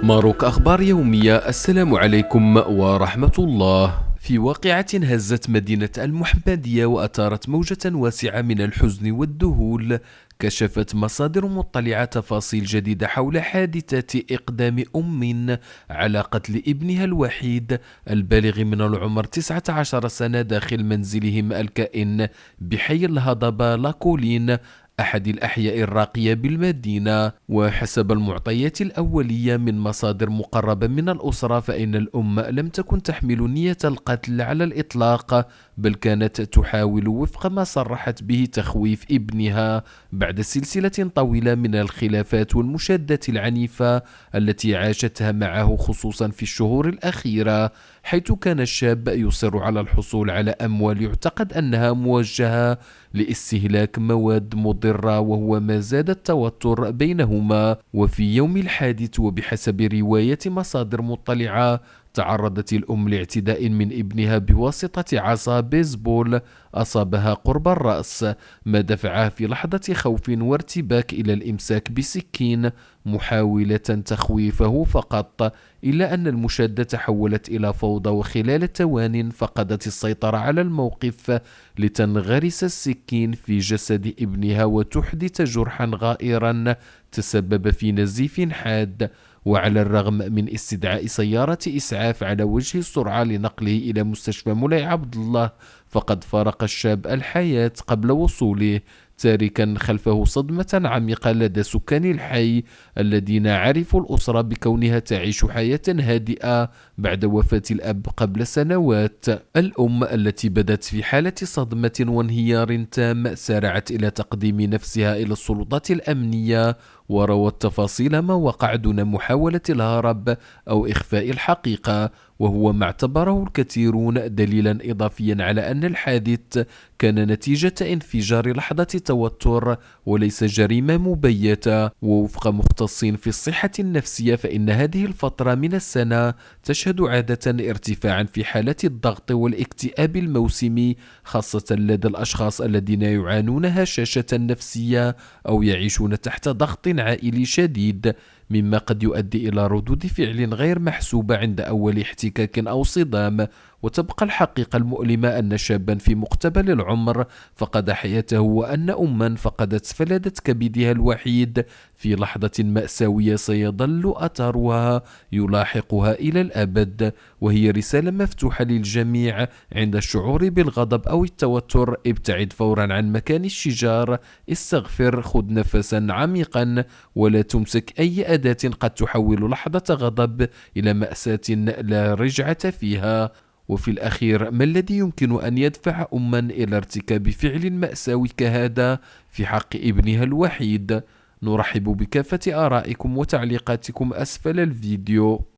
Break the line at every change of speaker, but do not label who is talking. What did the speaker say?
ماروك أخبار يومية. السلام عليكم ورحمة الله. في واقعة هزت مدينة المحمدية وأثارت موجة واسعة من الحزن والذهول، كشفت مصادر مطلعة تفاصيل جديدة حول حادثة إقدام أم على قتل ابنها الوحيد البالغ من العمر 19 سنة داخل منزلهم الكائن بحي الهضبة لاكولين، أحد الأحياء الراقية بالمدينة. وحسب المعطيات الأولية من مصادر مقربة من الأسرة، فإن الأم لم تكن تحمل نية القتل على الإطلاق، بل كانت تحاول وفق ما صرحت به تخويف ابنها بعد سلسلة طويلة من الخلافات والمشادات العنيفة التي عاشتها معه، خصوصا في الشهور الأخيرة، حيث كان الشاب يصر على الحصول على أموال يعتقد أنها موجهة لاستهلاك مواد مضرة، وهو ما زاد التوتر بينهما. وفي يوم الحادث، وبحسب رواية مصادر مطلعة، تعرضت الأم لاعتداء من ابنها بواسطة عصا بيسبول أصابها قرب الرأس، ما دفعها في لحظة خوف وارتباك إلى الإمساك بسكين محاولة تخويفه فقط، إلا أن المشادة تحولت إلى فوضى، وخلال ثوان فقدت السيطرة على الموقف لتنغرس السكين في جسد ابنها وتحدث جرحا غائرا تسبب في نزيف حاد. وعلى الرغم من استدعاء سيارة إسعاف على وجه السرعة لنقله إلى مستشفى مولاي عبد الله، فقد فارق الشاب الحياة قبل وصوله، تاركا خلفه صدمة عميقة لدى سكان الحي الذين عرفوا الأسرة بكونها تعيش حياة هادئة بعد وفاة الأب قبل سنوات. الأم التي بدت في حالة صدمة وانهيار تام سارعت إلى تقديم نفسها إلى السلطات الأمنية، وروت تفاصيل ما وقع دون محاولة الهرب أو إخفاء الحقيقة، وهو ما اعتبره الكثيرون دليلا إضافيا على أن الحادث كان نتيجة انفجار لحظة توتر وليس جريمة مبيتة. ووفق مختصين في الصحة النفسية، فإن هذه الفترة من السنة تشهد عادة ارتفاعا في حالات الضغط والاكتئاب الموسمي، خاصة لدى الأشخاص الذين يعانون هشاشة نفسية أو يعيشون تحت ضغط عائلي شديد، مما قد يؤدي إلى ردود فعل غير محسوبة عند أول احتكاك أو صدام. وتبقى الحقيقة المؤلمة أن شابا في مقتبل العمر فقد حياته، وأن أما فقدت فلذة كبدها الوحيد في لحظة مأساوية سيظل أثرها يلاحقها إلى الأبد. وهي رسالة مفتوحة للجميع: عند الشعور بالغضب أو التوتر ابتعد فورا عن مكان الشجار، استغفر، خذ نفسا عميقا، ولا تمسك أي أداة قد تحول لحظة غضب إلى مأساة لا رجعة فيها. وفي الأخير، ما الذي يمكن أن يدفع أما إلى ارتكاب فعل مأساوي كهذا في حق ابنها الوحيد؟ نرحب بكافة آرائكم وتعليقاتكم أسفل الفيديو.